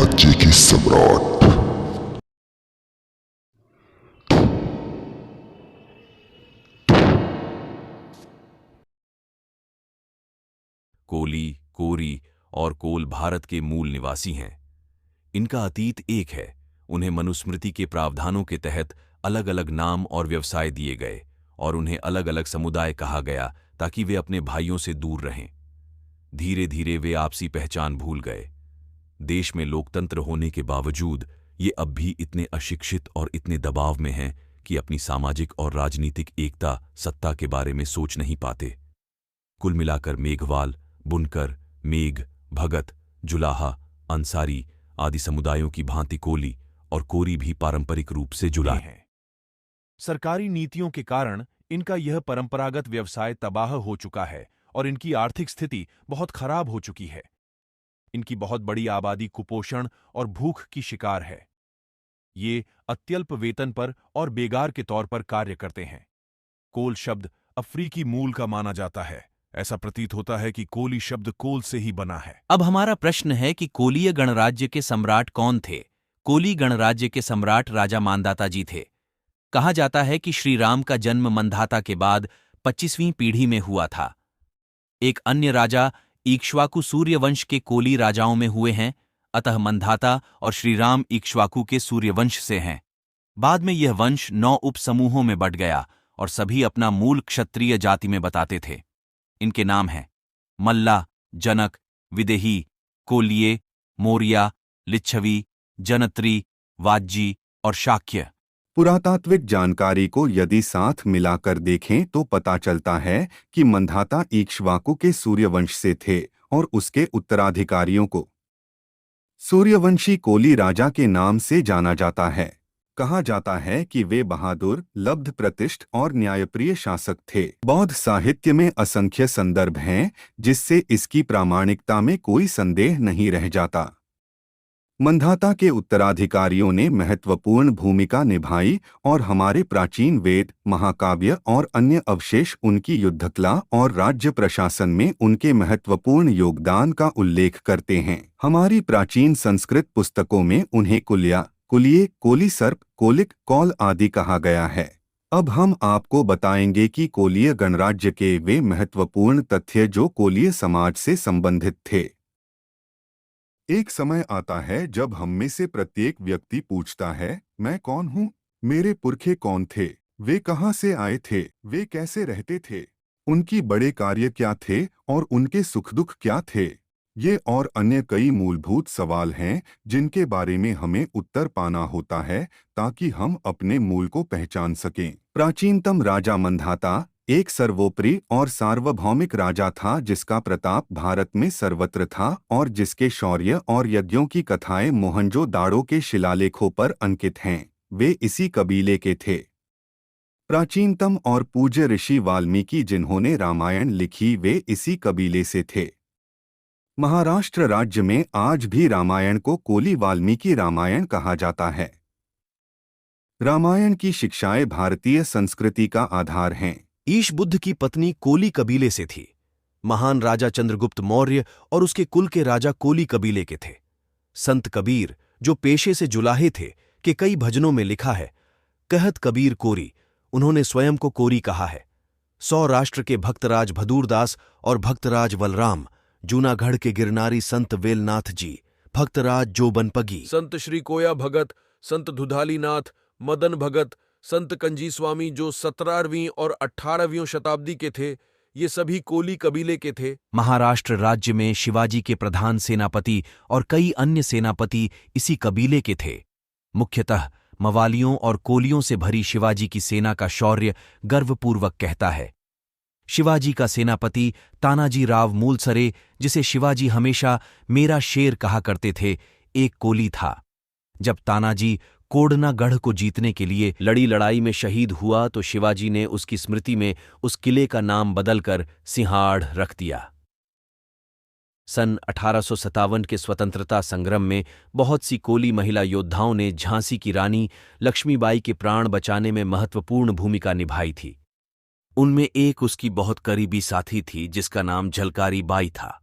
राज्य के सम्राट। कोली, कोरी और कोल भारत के मूल निवासी हैं। इनका अतीत एक है। उन्हें मनुस्मृति के प्रावधानों के तहत अलग अलग नाम और व्यवसाय दिए गए और उन्हें अलग अलग समुदाय कहा गया ताकि वे अपने भाइयों से दूर रहें। धीरे धीरे वे आपसी पहचान भूल गए। देश में लोकतंत्र होने के बावजूद ये अब भी इतने अशिक्षित और इतने दबाव में हैं कि अपनी सामाजिक और राजनीतिक एकता, सत्ता के बारे में सोच नहीं पाते। कुल मिलाकर मेघवाल, बुनकर, मेघ, भगत, जुलाहा, अंसारी आदि समुदायों की भांति कोली और कोरी भी पारंपरिक रूप से जुड़ा है। सरकारी नीतियों के कारण इनका यह परंपरागत व्यवसाय तबाह हो चुका है और इनकी आर्थिक स्थिति बहुत खराब हो चुकी है। इनकी बहुत बड़ी आबादी कुपोषण और भूख की शिकार है। ये अत्यल्प वेतन पर और बेगार के तौर पर कार्य करते हैं। कोल शब्द अफ्रीकी मूल का माना जाता है। ऐसा प्रतीत होता है कि कोली शब्द कोल से ही बना है। अब हमारा प्रश्न है कि कोलीय गणराज्य के सम्राट कौन थे? कोली गणराज्य के सम्राट राजा मांधाता जी थे। कहा जाता है कि श्री राम का जन्म मंधाता के बाद 25वीं पीढ़ी में हुआ था। एक अन्य राजा इक्ष्वाकु सूर्यवंश के कोली राजाओं में हुए हैं, अतः मंधाता और श्रीराम इक्ष्वाकु के सूर्यवंश से हैं। बाद में यह वंश 9 उपसमूहों में बंट गया और सभी अपना मूल क्षत्रिय जाति में बताते थे। इनके नाम हैं मल्ला, जनक, विदेही, कोलिये, मौर्या, लिच्छवी, जनत्री, वाज्जी और शाक्य। पुरातात्विक जानकारी को यदि साथ मिलाकर देखें तो पता चलता है कि मंधाता इक्ष्वाकु के सूर्यवंश से थे और उसके उत्तराधिकारियों को सूर्यवंशी कोली राजा के नाम से जाना जाता है। कहा जाता है कि वे बहादुर, लब्ध प्रतिष्ठ और न्यायप्रिय शासक थे। बौद्ध साहित्य में असंख्य संदर्भ हैं जिससे इसकी प्रामाणिकता में कोई संदेह नहीं रह जाता। मंधाता के उत्तराधिकारियों ने महत्वपूर्ण भूमिका निभाई और हमारे प्राचीन वेद, महाकाव्य और अन्य अवशेष उनकी युद्धकला और राज्य प्रशासन में उनके महत्वपूर्ण योगदान का उल्लेख करते हैं। हमारी प्राचीन संस्कृत पुस्तकों में उन्हें कुलिया, कुलिये, कोली सर्प, कोलिक, कौल आदि कहा गया है। अब हम आपको बताएंगे कि कोलीय गणराज्य के वे महत्वपूर्ण तथ्य जो कोलीय समाज से संबंधित थे। एक समय आता है जब हम में से प्रत्येक व्यक्ति पूछता है, मैं कौन हूँ? मेरे पुरखे कौन थे? वे कहाँ से आए थे? वे कैसे रहते थे? उनकी बड़े कार्य क्या थे और उनके सुख दुख क्या थे? ये और अन्य कई मूलभूत सवाल हैं जिनके बारे में हमें उत्तर पाना होता है ताकि हम अपने मूल को पहचान सकें। प्राचीनतम राजा मंधाता एक सर्वोपरि और सार्वभौमिक राजा था जिसका प्रताप भारत में सर्वत्र था और जिसके शौर्य और यज्ञों की कथाएं मोहनजोदाड़ो के शिलालेखों पर अंकित हैं। वे इसी कबीले के थे। प्राचीनतम और पूज्य ऋषि वाल्मीकि जिन्होंने रामायण लिखी वे इसी कबीले से थे। महाराष्ट्र राज्य में आज भी रामायण को कोली वाल्मीकि रामायण कहा जाता है। रामायण की शिक्षाएं भारतीय संस्कृति का आधार हैं। ईश बुद्ध की पत्नी कोली कबीले से थी। महान राजा चंद्रगुप्त मौर्य और उसके कुल के राजा कोली कबीले के थे। संत कबीर, जो पेशे से जुलाहे थे, के कई भजनों में लिखा है, कहत कबीर कोरी, उन्होंने स्वयं को कोरी कहा है। सौराष्ट्र के भक्तराज भदूरदास और भक्तराज बलराम, जूनागढ़ के गिरनारी संत वेलनाथ जी, भक्तराज जोबनपगी, संत श्री कोया भगत, संत दुधालीनाथ, मदन भगत, संत कंजी स्वामी जो 17वीं और 18वीं शताब्दी के थे, ये सभी कोली कबीले के थे। महाराष्ट्र राज्य में शिवाजी के प्रधान सेनापति और कई अन्य सेनापति इसी कबीले के थे। मुख्यतः मवालियों और कोलियों से भरी शिवाजी की सेना का शौर्य गर्वपूर्वक कहता है। शिवाजी का सेनापति तानाजी राव मूलसरे, जिसे शिवाजी हमेशा मेरा शेर कहा करते थे, एक कोली था। जब तानाजी कोडनागढ़ को जीतने के लिए लड़ाई में शहीद हुआ तो शिवाजी ने उसकी स्मृति में उस किले का नाम बदलकर सिंहाड़ रख दिया। सन 1857 के स्वतंत्रता संग्राम में बहुत सी कोली महिला योद्धाओं ने झांसी की रानी लक्ष्मीबाई के प्राण बचाने में महत्वपूर्ण भूमिका निभाई थी। उनमें एक उसकी बहुत करीबी साथी थी जिसका नाम झलकारी बाई था।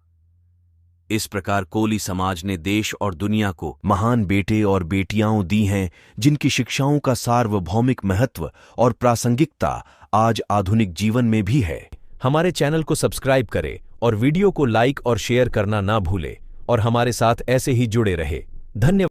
इस प्रकार कोली समाज ने देश और दुनिया को महान बेटे और बेटियां दी हैं जिनकी शिक्षाओं का सार्वभौमिक महत्व और प्रासंगिकता आज आधुनिक जीवन में भी है। हमारे चैनल को सब्सक्राइब करें और वीडियो को लाइक और शेयर करना ना भूलें और हमारे साथ ऐसे ही जुड़े रहे। धन्यवाद।